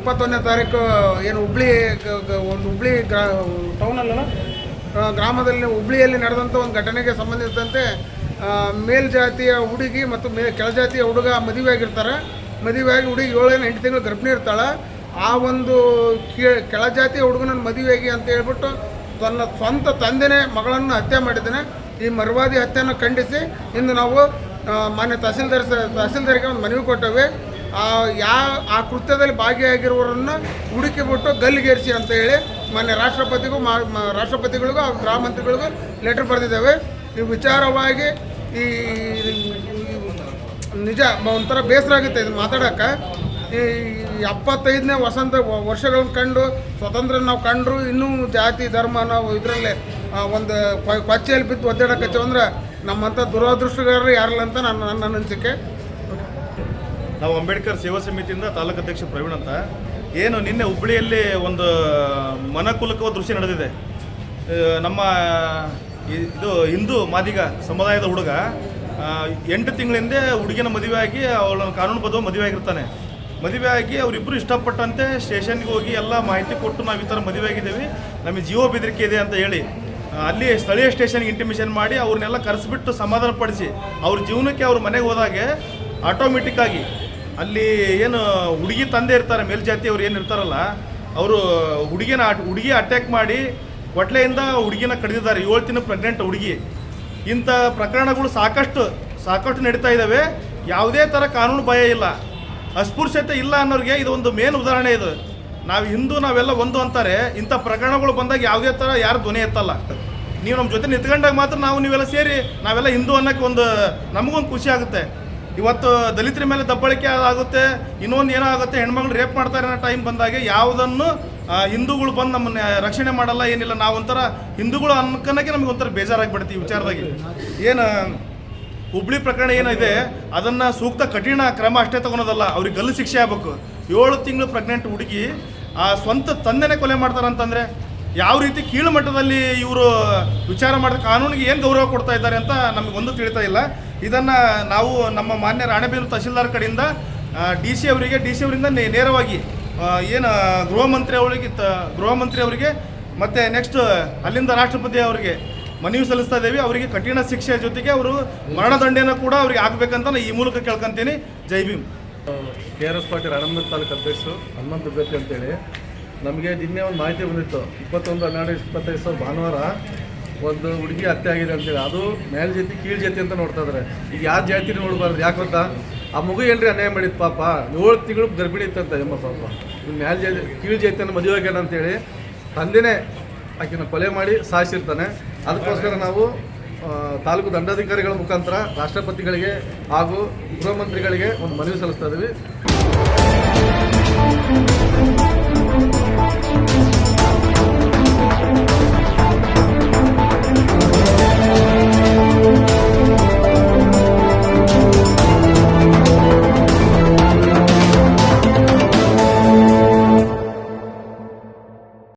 21ನೇ ತಾರೀಕು ಏನು ಹುಬ್ಳಿ ಟೌನಲ್ಲ ಗ್ರಾಮದಲ್ಲಿ ಹುಬ್ಳಿಯಲ್ಲಿ ನಡೆದಂಥ ಒಂದು ಘಟನೆಗೆ ಸಂಬಂಧಿಸಿದಂತೆ ಮೇಲ್ಜಾತಿಯ ಹುಡುಗಿ ಮತ್ತು ಕೆಳಜಾತಿಯ ಹುಡುಗ ಮದುವೆಯಾಗಿರ್ತಾರೆ. ಮದುವೆಯಾಗಿ ಹುಡುಗಿ 7-8 ತಿಂಗಳು ಗರ್ಭಿಣಿ ಇರ್ತಾಳೆ. ಆ ಒಂದು ಕೆಳಜಾತಿಯ ಹುಡುಗನನ್ನು ಮದುವೆಯಾಗಿ ಅಂತ ಹೇಳ್ಬಿಟ್ಟು ತನ್ನ ಸ್ವಂತ ತಂದೆನೇ ಮಗಳನ್ನು ಹತ್ಯೆ ಮಾಡಿದ್ದಾನೆ. ಈ ಮರ್ವಾದಿ ಹತ್ಯೆಯನ್ನು ಖಂಡಿಸಿ ಇಂದು ನಾವು ಮಾನ್ಯ ತಹಸೀಲ್ದಾರಿಗೆ ಒಂದು ಮನವಿ ಕೊಟ್ಟೇವೆ. ಆ ಕೃತ್ಯದಲ್ಲಿ ಭಾಗಿಯಾಗಿರುವವರನ್ನು ಹುಡುಕಿಬಿಟ್ಟು ಗಲ್ಲಿಗೇರಿಸಿ ಅಂತ ಹೇಳಿ ಮಾನ್ಯ ರಾಷ್ಟ್ರಪತಿಗಳಿಗೂ ಗೃಹ ಮಂತ್ರಿಗಳಿಗೂ ಲೆಟರ್ ಬರೆದಿದ್ದೇವೆ. ಈ ವಿಚಾರವಾಗಿ ಈ ನಿಜ ಒಂಥರ ಬೇಸರ ಆಗುತ್ತೆ ಇದು ಮಾತಾಡೋಕ್ಕೆ. ಈ 75ನೇ ವರ್ಷಗಳನ್ನು ಕಂಡು ಸ್ವಾತಂತ್ರ್ಯ ನಾವು ಕಂಡ್ರು ಇನ್ನೂ ಜಾತಿ ಧರ್ಮ ನಾವು ಇದರಲ್ಲೇ ಒಂದು ಕೊಚ್ಚೆಯಲ್ಲಿ ಬಿದ್ದು ಒದ್ದಾಡಕತ್ತೇವೆ ಅಂದ್ರೆ ನಮ್ಮಂಥ ದುರದೃಷ್ಟಗಾರರು ಯಾರಿಲ್ಲ ಅಂತ ನನ್ನ ಅನಿಸಿಕೆ. ನಾವು ಅಂಬೇಡ್ಕರ್ ಸೇವಾ ಸಮಿತಿಯಿಂದ ತಾಲೂಕು ಅಧ್ಯಕ್ಷ ಪ್ರವೀಣ್ ಅಂತ. ಏನು ನಿನ್ನೆ ಹುಬ್ಬಳ್ಳಿಯಲ್ಲಿ ಒಂದು ಮನಕುಲುಕುವ ದೃಶ್ಯ ನಡೆದಿದೆ. ನಮ್ಮ ಇದು ಹಿಂದೂ ಮಾದಿಗ ಸಮುದಾಯದ ಹುಡುಗ 8 ತಿಂಗಳ ಹಿಂದೆ ಹುಡುಗಿನ ಮದುವೆಯಾಗಿ ಅವಳನ್ನು ಕಾನೂನುಬದ್ಧ ಮದುವೆ ಆಗಿರ್ತಾನೆ. ಮದುವೆಯಾಗಿ ಅವರಿಬ್ಬರು ಇಷ್ಟಪಟ್ಟಂತೆ ಸ್ಟೇಷನ್ಗೆ ಹೋಗಿ ಎಲ್ಲ ಮಾಹಿತಿ ಕೊಟ್ಟು ನಾವು ಈ ಥರ ಮದುವೆ ಆಗಿದ್ದೇವೆ, ನಮಗೆ ಜೀವ ಬೆದರಿಕೆ ಇದೆ ಅಂತ ಹೇಳಿ ಅಲ್ಲಿ ಸ್ಥಳೀಯ ಸ್ಟೇಷನ್ಗೆ ಇಂಟಿಮೇಷನ್ ಮಾಡಿ ಅವ್ರನ್ನೆಲ್ಲ ಕರೆಸಿಬಿಟ್ಟು ಸಮಾಧಾನಪಡಿಸಿ ಅವ್ರ ಜೀವನಕ್ಕೆ ಅವ್ರ ಮನೆಗೆ ಹೋದಾಗೆ ಆಟೋಮೆಟಿಕ್ಕಾಗಿ ಅಲ್ಲಿ ಏನು ಹುಡುಗಿ ತಂದೆ ಇರ್ತಾರೆ, ಮೇಲ್ಜಾತಿಯವ್ರು ಏನು ಇರ್ತಾರಲ್ಲ, ಅವರು ಹುಡುಗಿ ಅಟ್ಯಾಕ್ ಮಾಡಿ ಕೊಟ್ಲೆಯಿಂದ ಹುಡುಗಿನ ಕಡಿದಿದ್ದಾರೆ. 7 ತಿಂಗಳು ಪ್ರೆಗ್ನೆಂಟ್ ಹುಡುಗಿ. ಇಂಥ ಪ್ರಕರಣಗಳು ಸಾಕಷ್ಟು ನಡೀತಾ ಇದ್ದಾವೆ. ಯಾವುದೇ ಥರ ಕಾನೂನು ಭಯ ಇಲ್ಲ, ಅಸ್ಪೃಶ್ಯತೆ ಇಲ್ಲ ಅನ್ನೋರಿಗೆ ಇದು ಒಂದು ಮೇನ್ ಉದಾಹರಣೆ. ಇದು ನಾವೆಲ್ಲ ಒಂದು ಅಂತಾರೆ. ಇಂಥ ಪ್ರಕರಣಗಳು ಬಂದಾಗ ಯಾವುದೇ ಥರ ಯಾರು ಧ್ವನಿ ಎತ್ತಲ್ಲ. ನೀವು ನಮ್ಮ ಜೊತೆ ನಿಂತ್ಕೊಂಡಾಗ ಮಾತ್ರ ನೀವೆಲ್ಲ ಸೇರಿ ನಾವೆಲ್ಲ ಹಿಂದೂ ಅನ್ನೋಕ್ಕೆ ನಮಗೊಂದು ಖುಷಿ ಆಗುತ್ತೆ. ಇವತ್ತು ದಲಿತರ ಮೇಲೆ ದಬ್ಬಳಿಕೆ ಆಗುತ್ತೆ, ಇನ್ನೊಂದು ಏನೋ ಆಗುತ್ತೆ, ಹೆಣ್ಮಕ್ಳು ರೇಪ್ ಮಾಡ್ತಾರೆ ಅನ್ನೋ ಟೈಮ್ ಬಂದಾಗ ಯಾವುದನ್ನು ಹಿಂದೂಗಳು ಬಂದು ನಮ್ಮನ್ನ ರಕ್ಷಣೆ ಮಾಡಲ್ಲ, ಏನಿಲ್ಲ. ನಾವೊಂಥರ ಹಿಂದೂಗಳು ಅನ್ಕನಕ್ಕೆ ನಮಗೆ ಒಂಥರ ಬೇಜಾರಾಗಿಬಿಡುತ್ತೆ ಈ ವಿಚಾರದಾಗಿ. ಏನು ಹುಬ್ಳಿ ಪ್ರಕರಣ ಏನಿದೆ ಅದನ್ನು ಸೂಕ್ತ ಕಠಿಣ ಕ್ರಮ ಅಷ್ಟೇ ತಗೊಳೋದಲ್ಲ, ಅವ್ರಿಗೆ ಗಲ್ಲು ಶಿಕ್ಷೆ ಆಗಬೇಕು. 7 ತಿಂಗಳು ಪ್ರೆಗ್ನೆಂಟ್ ಹುಡುಗಿ ಆ ಸ್ವಂತ ತಂದೆನೇ ಕೊಲೆ ಮಾಡ್ತಾರಂತಂದರೆ ಯಾವ ರೀತಿ ಕೀಳು ಮಟ್ಟದಲ್ಲಿ ಇವರು ವಿಚಾರ ಮಾಡಿದ ಕಾನೂನಿಗೆ ಏನು ಗೌರವ ಕೊಡ್ತಾ ಇದ್ದಾರೆ ಅಂತ ನಮಗೊಂದು ತಿಳಿತಾ ಇಲ್ಲ. ಇದನ್ನು ನಾವು ನಮ್ಮ ಮಾನ್ಯ ರಾಣೆಬೆನ್ನೂರು ತಹಶೀಲ್ದಾರ್ ಕಡೆಯಿಂದ ಡಿ ಸಿ ಅವರಿಂದ ನೇರವಾಗಿ ಏನು ಗೃಹ ಮಂತ್ರಿ ಅವರಿಗೆ ಮತ್ತು ನೆಕ್ಸ್ಟ್ ಅಲ್ಲಿಂದ ರಾಷ್ಟ್ರಪತಿ ಅವರಿಗೆ ಮನವಿ ಸಲ್ಲಿಸ್ತಾ ಇದ್ದೇವೆ. ಅವರಿಗೆ ಕಠಿಣ ಶಿಕ್ಷೆ ಜೊತೆಗೆ ಅವರು ಮರಣದಂಡನೆಯನ್ನು ಕೂಡ ಅವ್ರಿಗೆ ಆಗಬೇಕಂತ ಈ ಮೂಲಕ ಕೇಳ್ಕೊಂತೀನಿ. ಜೈ ಭೀಮ್. KRS ಪಾರ್ಟಿ ರಾಣೆಬೆನ್ನೂರು ತಾಲೂಕು ಅಧ್ಯಕ್ಷರು ಹನುಮಂತ ದುಬ್ಬೆತ್ತಿ ಅಂತೇಳಿ. ನಮಗೆ ನಿನ್ನೆ ಒಂದು ಮಾಹಿತಿ ಬಂದಿತ್ತು. 21/12/25 ಭಾನುವಾರ ಒಂದು ಹುಡುಗಿ ಹತ್ಯೆ ಆಗಿದೆ ಅಂತೇಳಿ. ಅದು ಮೇಲ್ಜಾತಿ ಕೀಳು ಜಾತಿ ಅಂತ ನೋಡ್ತಾ ಇದ್ದಾರೆ. ಈಗ ಯಾವ ಜಾತಿ ನೋಡಬಾರ್ದು, ಯಾಕೆ ಗೊತ್ತಾ? ಆ ಮಗು ಏನ್ರಿ ಅನ್ಯಾಯ ಮಾಡಿದ್ದು ಪಾಪ. 7 ತಿಂಗಳು ಗರ್ಭಿಣಿ ಇತ್ತಂತ ಎಮ್ಮ ಪಾಪ. ಈಗ ಮೇಲ್ಜಾತಿ ಕೀಳು ಜಾತಿಯನ್ನು ಮದುವೆ ಆಗ್ಯಾನ ಅಂತೇಳಿ ತಂದೆನೇ ಆಕೆನ ಕೊಲೆ ಮಾಡಿ ಸಾಯಿಸಿರ್ತಾನೆ. ಅದಕ್ಕೋಸ್ಕರ ನಾವು ತಾಲೂಕು ದಂಡಾಧಿಕಾರಿಗಳ ಮುಖಾಂತರ ರಾಷ್ಟ್ರಪತಿಗಳಿಗೆ ಹಾಗೂ ಗೃಹ ಮಂತ್ರಿಗಳಿಗೆ ಒಂದು ಮನವಿ ಸಲ್ಲಿಸ್ತಾ ಇದ್ದೀವಿ.